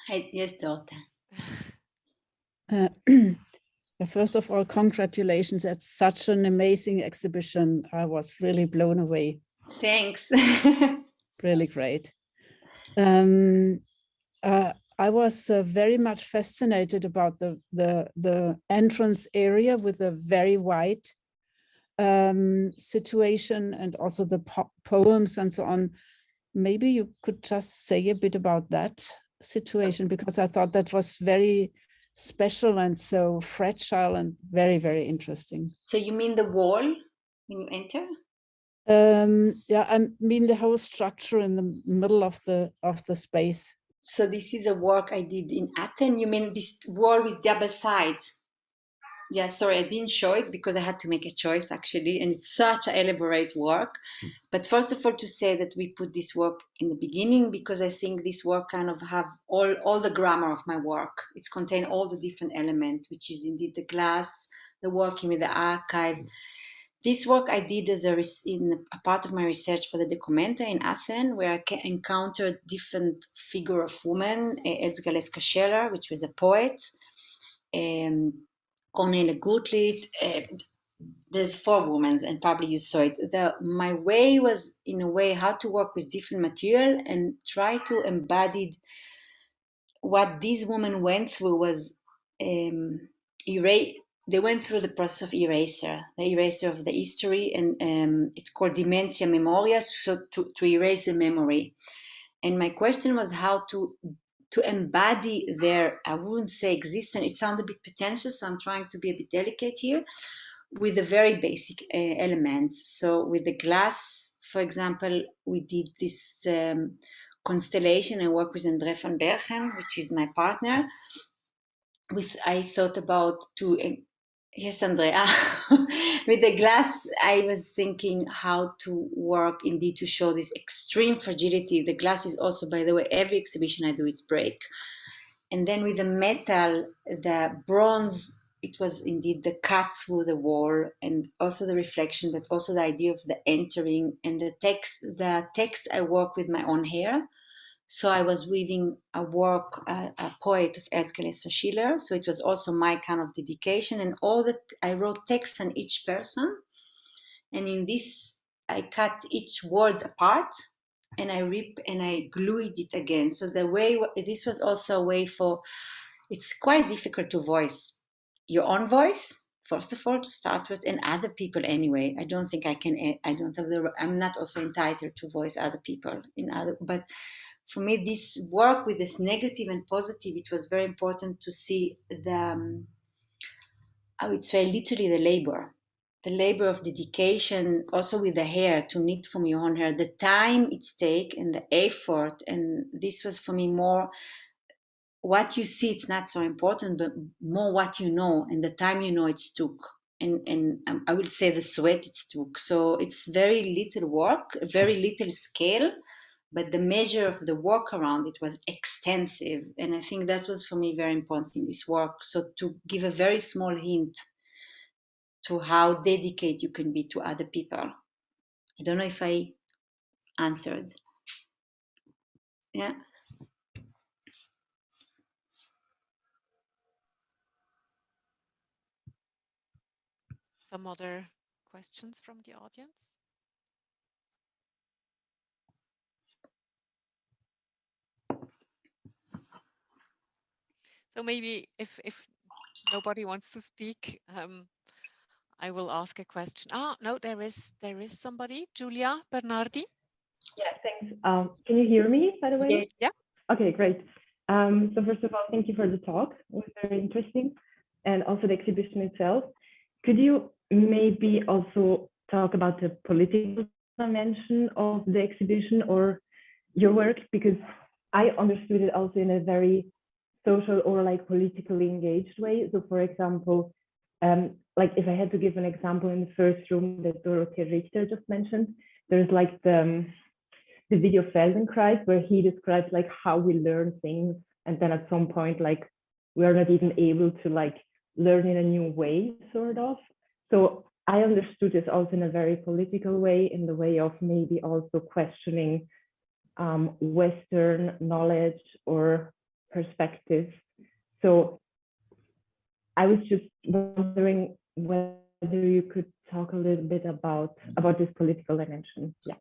Yes, daughter. First of all, congratulations. That's such an amazing exhibition. I was really blown away. Thanks. Really great. I was very much fascinated about the entrance area with a very wide situation, and also the poems and so on. Maybe you could just say a bit about that situation, because I thought that was very special and so fragile and very, very interesting. So you mean the wall when you enter? Yeah, I mean the whole structure in the middle of the space. So this is a work I did in Athens. You mean this wall with double sides? Yeah, sorry, I didn't show it because I had to make a choice actually, and it's such an elaborate work. But first of all, to say that we put this work in the beginning because I think this work kind of have all the grammar of my work. It's contain all the different elements, which is indeed the glass, the working with the archive. This work I did as in a part of my research for the documentary in Athens, where I encountered different figure of women, Ezgaleska Scheller, which was a poet, Cornelia Gutlied. There's 4 women, and probably you saw it. My way was, in a way, how to work with different material and try to embody what these women went through was they went through the process of the eraser of the history, and it's called dementia memoria, so to erase the memory. And my question was how to embody their, I wouldn't say existence, it sounds a bit pretentious, so I'm trying to be a bit delicate here, with the very basic elements. So with the glass, for example, we did this constellation. I work with Andre van Bergen, which is my partner. I thought about yes, Andrea. With the glass, I was thinking how to work indeed to show this extreme fragility. The glass is also, by the way, every exhibition I do, it's break. And then with the metal, the bronze, it was indeed the cut through the wall, and also the reflection, but also the idea of the entering, and the text. The text I work with my own hair. So I was weaving a work, a poet of Erzgebet Schiller. So it was also my kind of dedication, and all that I wrote text on each person. And in this, I cut each words apart, and I rip and I glued it again. So this was also a way for, it's quite difficult to voice your own voice, first of all, to start with, and other people anyway. I don't think I'm not also entitled to voice other people but for me, this work with this negative and positive, it was very important to see I would say literally the labor of dedication, also with the hair, to knit from your own hair, the time it's take and the effort. And this was for me more what you see, it's not so important, but more what you know and the time it's took. And I would say the sweat it's took. So it's very little work, very little scale, but the measure of the work around it was extensive. And I think that was for me very important in this work. So to give a very small hint to how dedicated you can be to other people. I don't know if I answered. Yeah. Some other questions from the audience? So maybe if nobody wants to speak, I will ask a question. No, there is somebody, Giulia Bernardi. Yeah, thanks. Can you hear me, by the way? Yeah. Okay, great. So first of all, thank you for the talk. It was very interesting, and also the exhibition itself. Could you maybe also talk about the political dimension of the exhibition or your work, because I understood it also in a very social or like politically engaged way. So for example, like if I had to give an example in the first room that Dorothea Richter just mentioned, there's like the video Feldenkrais where he describes like how we learn things, and then at some point like we are not even able to like learn in a new way, sort of. So I understood this also in a very political way, in the way of maybe also questioning Western knowledge or perspectives. So I was just wondering whether you could talk a little bit about this political dimension. Yeah.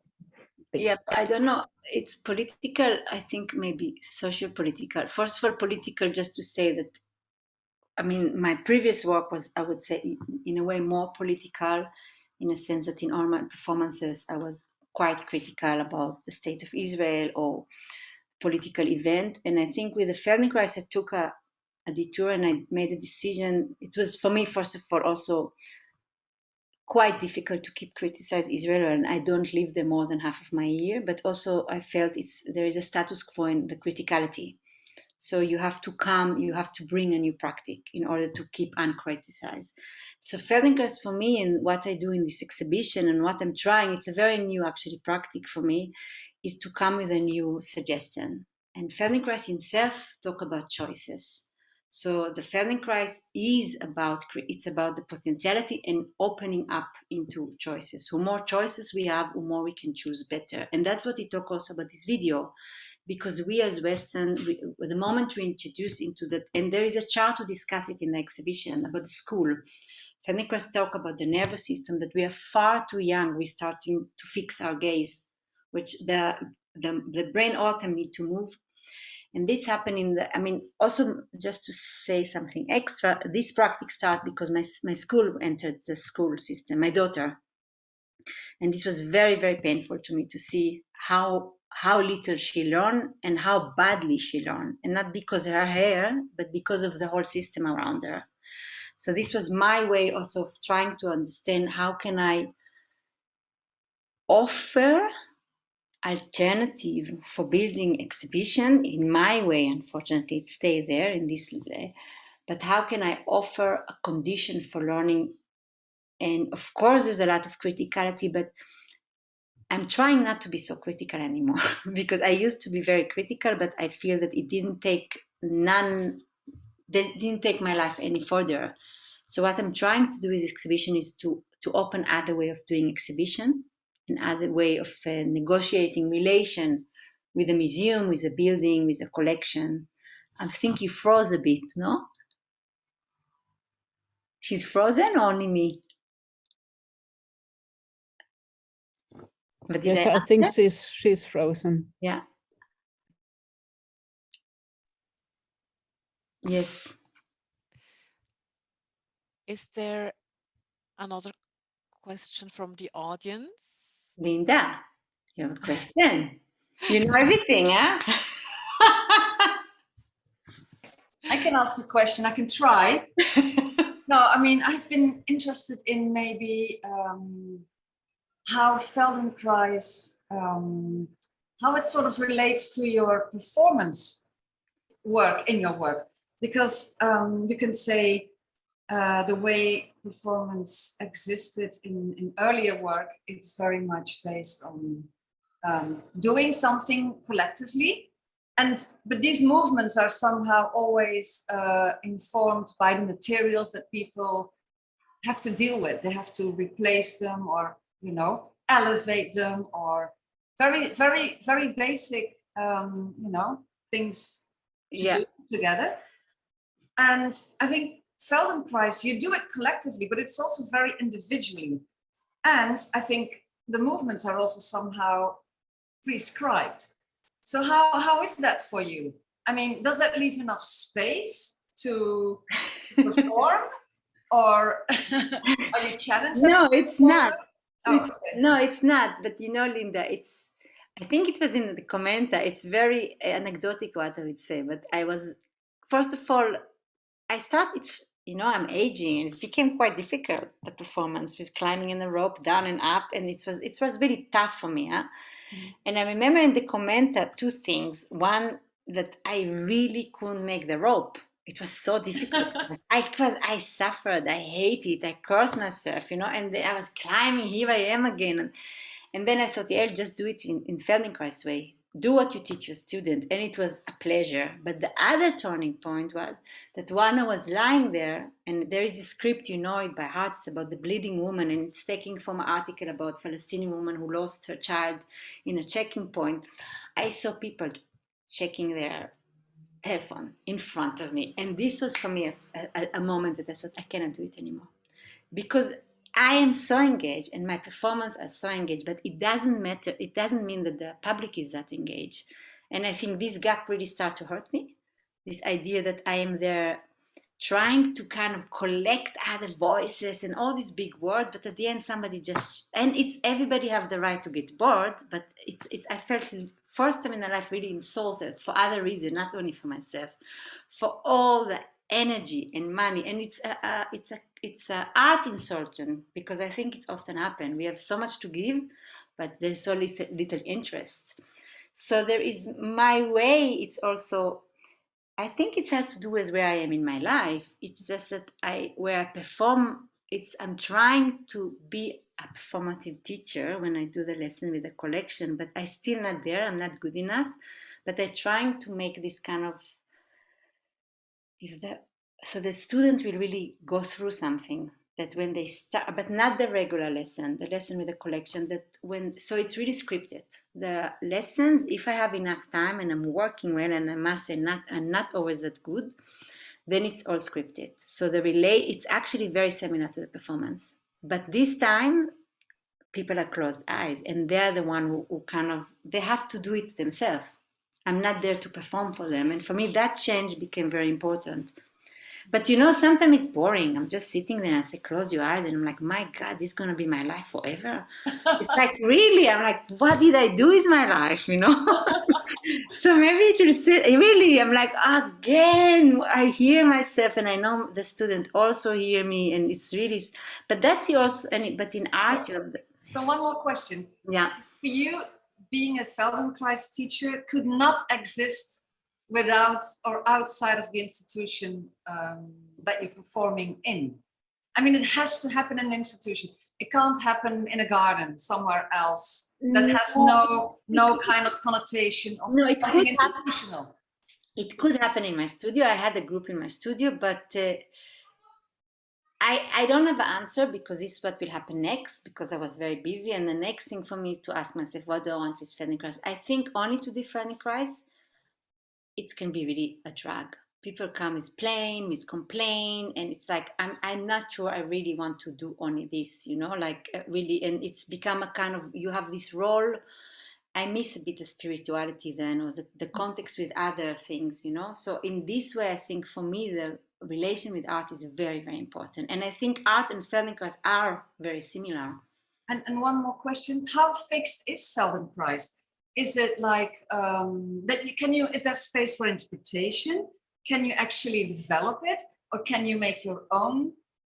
Yeah, I don't know. It's political, I think maybe socio-political. First for political, just to say that, I mean, my previous work was, I would say, in a way more political, in a sense that in all my performances, I was quite critical about the state of Israel or political event. And I think with the Feldenkrais, I took a detour and I made a decision. It was for me, first of all, also quite difficult to keep criticize Israel, and I don't live there more than half of my year, but also I felt there is a status quo in the criticality. So you have to bring a new practice in order to keep uncriticized. So Feldenkrais for me, and what I do in this exhibition and what I'm trying, it's a very new actually practice for me, is to come with a new suggestion. And Feldenkrais himself talk about choices. So the Feldenkrais is about the potentiality and opening up into choices. The more choices we have, the more we can choose better. And that's what he talk also about this video, because we as Western, the moment we introduce into that, and there is a chart to discuss it in the exhibition about the school. Feldenkrais talk about the nervous system, that we are far too young. We're starting to fix our gaze, which the brain autumn need to move. And this happened also just to say something extra, this practice started because my school entered the school system, my daughter. And this was very, very painful to me to see how little she learned and how badly she learned. And not because of her hair, but because of the whole system around her. So this was my way also of trying to understand how can I offer alternative for building exhibition in my way. Unfortunately, it stayed there in this way. But how can I offer a condition for learning? And of course, there's a lot of criticality, but I'm trying not to be so critical anymore because I used to be very critical, but I feel that it didn't take my life any further. So what I'm trying to do with this exhibition is to open other way of doing exhibition, another way of negotiating relation with the museum, with the building, with the collection. I think you froze a bit, no? She's frozen or only me? But Yes, I think she's frozen. Yeah. Yes. Is there another question from the audience? Linda, you have a question. You know everything, huh? I can ask a question. I can try. No, I mean, I've been interested in maybe how Feldenkrais, how it sort of relates to your performance work in your work, because you can say the way performance existed in earlier work, it's very much based on doing something collectively. But these movements are somehow always informed by the materials that people have to deal with. They have to replace them or, elevate them, or very, very, very basic, things to do together. And I think Feldenkrais, you do it collectively, but it's also very individually. And I think the movements are also somehow prescribed. So how is that for you? I mean, does that leave enough space to perform, or are you challenged? No, it's not. Oh, okay. No, it's not. But Linda, I think it was in the comment. It's very anecdotic what I would say. But first of all, you know, I'm aging, and it became quite difficult, the performance with climbing in the rope down and up, and it was really tough for me. Huh? And I remember in the comment two things. One, that I really couldn't make the rope. It was so difficult. I suffered. I hated it. I cursed myself, you know. And I was climbing. Here I am again. And then I thought, yeah, just do it in Feldenkrais way. Do what you teach your student. And it was a pleasure. But the other turning point was that when I was lying there, and there is a script, you know it by heart, it's about the bleeding woman, and it's taken from an article about a Palestinian woman who lost her child in a checking point. I saw people checking their telephone in front of me. And this was for me a moment that I thought, I cannot do it anymore. Because I am so engaged and my performance are so engaged, but it doesn't matter. It doesn't mean that the public is that engaged. And I think this gap really started to hurt me. This idea that I am there trying to kind of collect other voices and all these big words, but at the end somebody just, and it's everybody have the right to get bored, but it's I felt first time in my life really insulted for other reasons, not only for myself, for all the energy and money. And it's a art insulting, because I think it's often happened. We have so much to give, but there's so little interest. So there is my way. It's also, I think it has to do with where I am in my life. It's just that where I perform, I'm trying to be a performative teacher when I do the lesson with the collection, but I'm still not there. I'm not good enough. But I'm trying to make this kind of, so the student will really go through something that when they start, but not the regular lesson, the lesson with the collection, so it's really scripted. The lessons, if I have enough time and I'm working well, and I must say I'm not always that good, then it's all scripted. So it's actually very similar to the performance. But this time, people are closed eyes, and they're the one who kind of, they have to do it themselves. I'm not there to perform for them. And for me, that change became very important. But you know, sometimes it's boring. I'm just sitting there and I say, close your eyes. And I'm like, my God, this is going to be my life forever. It's like, really? I'm like, what did I do with my life, you know? So maybe it will sit, really, I'm like, again, I hear myself, and I know the student also hear me. And it's really, but that's yours. But in art, you have So one more question. Yeah. For you, being a Feldenkrais teacher could not exist without or outside of the institution that you're performing in. I mean, it has to happen in the institution. It can't happen in a garden somewhere else that has no kind of connotation of something institutional. It could happen in my studio. I had a group in my studio, but I don't have an answer, because this is what will happen next, because I was very busy. And the next thing for me is to ask myself, what do I want with Feldenkrais? I think only to do Feldenkrais, it can be really a drag. People come with plain, with complain, and it's like, I'm not sure I really want to do only this, you know, like really, and it's become a kind of, you have this role. I miss a bit of spirituality then, or the context with other things, you know. So in this way, I think for me, the relation with art is very, very important. And I think art and Feldenkrais are very similar. And one more question, how fixed is Feldenkrais? Is it like, is there space for interpretation? Can you actually develop it? Or can you make your own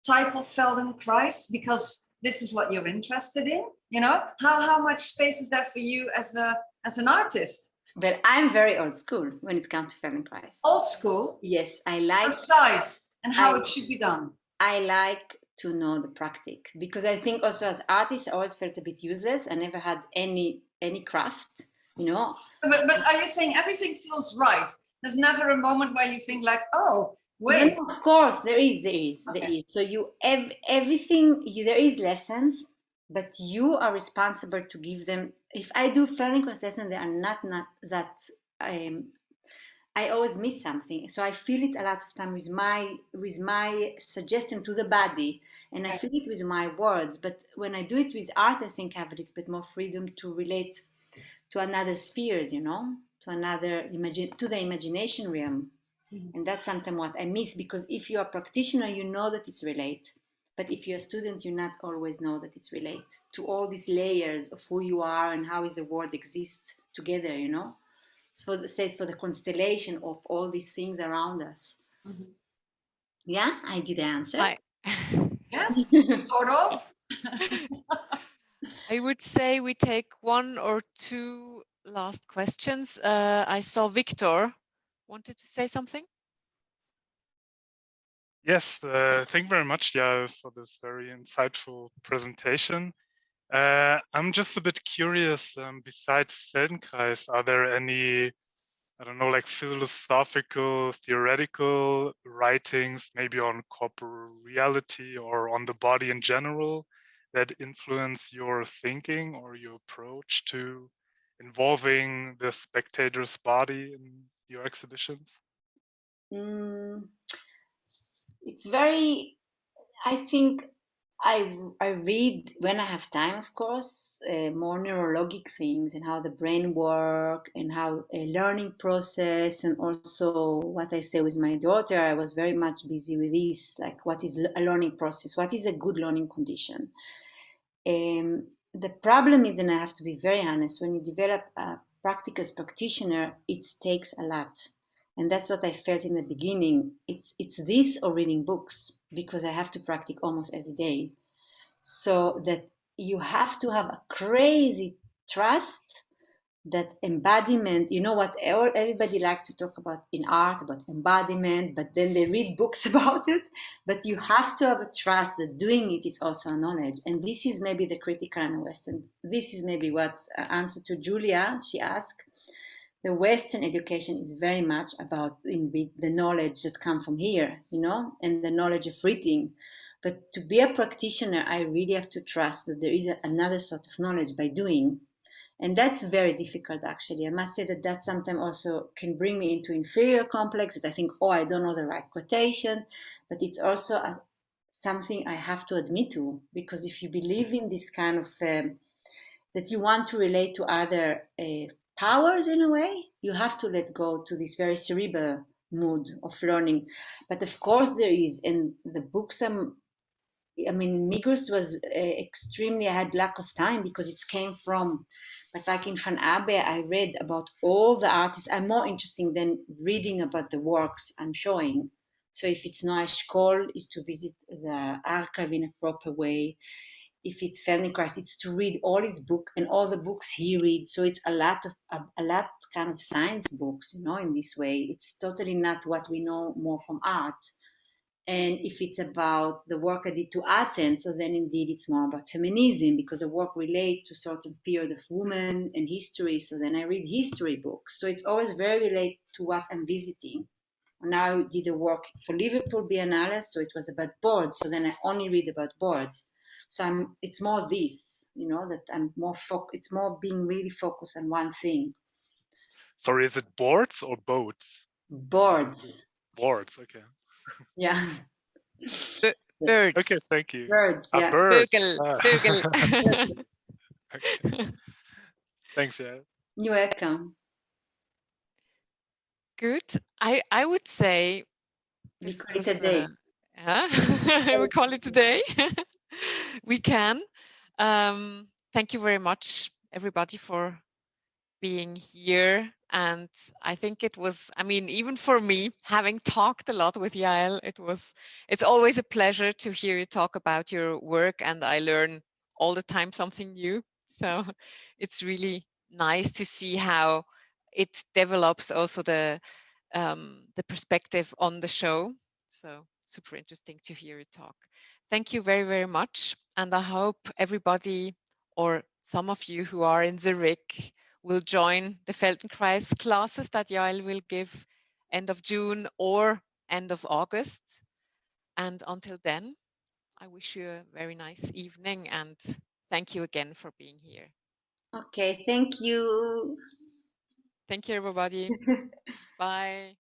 type of Feldenkrais? Because this is what you're interested in, you know? How much space is there for you as an artist? But I'm very old school when it comes to Feldenkrais. Old school? Yes, I like precise and how it should be done. I like to know the practice, because I think also as artists, I always felt a bit useless. I never had any craft, you know. But are you saying everything feels right? There's never a moment where you think like, oh, wait. Yeah, of course, there is. So everything, there is lessons, but you are responsible to give them. If I do Feldenkrais lessons, they are not that. I always miss something, so I feel it a lot of time with my suggestion to the body, and I feel it with my words. But when I do it with art, I think I have a little bit more freedom to relate to another spheres, you know, to the imagination realm. And that's sometimes what I miss, because if you're a practitioner, you know that it's relate. But if you're a student, you not always know that it's relate to all these layers of who you are and how is the world exist together, you know? So for the constellation of all these things around us. Mm-hmm. Yeah, I did answer. I Yes, sort of. I would say we take one or two last questions. I saw Victor wanted to say something. Yes, thank you very much, Yael, for this very insightful presentation. I'm just a bit curious, besides Feldenkrais, are there any, I don't know, like philosophical, theoretical writings, maybe on corporeality or on the body in general, that influence your thinking or your approach to involving the spectator's body in your exhibitions? It's very, I think I read when I have time, of course, more neurologic things and how the brain work and how a learning process, and also what I say with my daughter. I was very much busy with this, like what is a learning process, what is a good learning condition. The problem is, and I have to be very honest, when you develop a practice practitioner, it takes a lot. And that's what I felt in the beginning. It's this or reading books, because I have to practice almost every day. So that you have to have a crazy trust, that embodiment. You know what everybody likes to talk about in art, about embodiment, but then they read books about it. But you have to have a trust that doing it is also a knowledge. And this is maybe the critical in the West. And this is maybe what answer to Julia, she asked. The Western education is very much about the knowledge that come from here, and the knowledge of reading. But to be a practitioner, I really have to trust that there is another sort of knowledge by doing. And that's very difficult, actually. I must say that sometimes also can bring me into inferior complex, that I think, oh, I don't know the right quotation. But it's also something I have to admit to, because if you believe in this kind of that you want to relate to other powers in a way, you have to let go to this very cerebral mood of learning. But of course there is, and the books I mean, Migros was extremely, I had lack of time because it came from, but like in Van Abbe, I read about all the artists. I'm more interested than reading about the works I'm showing. So if it's Noah Eshkol, is to visit the archive in a proper way. If it's Feldenkrais, it's to read all his book and all the books he reads. So it's a lot kind of science books, in this way. It's totally not what we know more from art. And if it's about the work I did to Athens, so then indeed it's more about feminism, because the work relates to certain period of women and history. So then I read history books. So it's always very related to what I'm visiting. Now I did a work for Liverpool Biennale, so it was about boards. So then I only read about boards. So it's more this, that I'm more it's more being really focused on one thing. Sorry, is it boards or boats? Boards. Boards, okay. Yeah. Birds. Okay, thank you. Birds, yeah. Birds. Vögel. Okay. Thanks, yeah. You're welcome. Good. I would say We this call it was, a day. we call it today. We can. Thank you very much, everybody, for being here. And I think it was, I mean, even for me, having talked a lot with Yael, it's always a pleasure to hear you talk about your work, and I learn all the time something new. So it's really nice to see how it develops also the perspective on the show. So super interesting to hear you talk. Thank you very, very much. And I hope everybody, or some of you who are in Zurich, will join the Feldenkrais classes that Yael will give end of June or end of August. And until then, I wish you a very nice evening, and thank you again for being here. Okay, thank you. Thank you, everybody. Bye.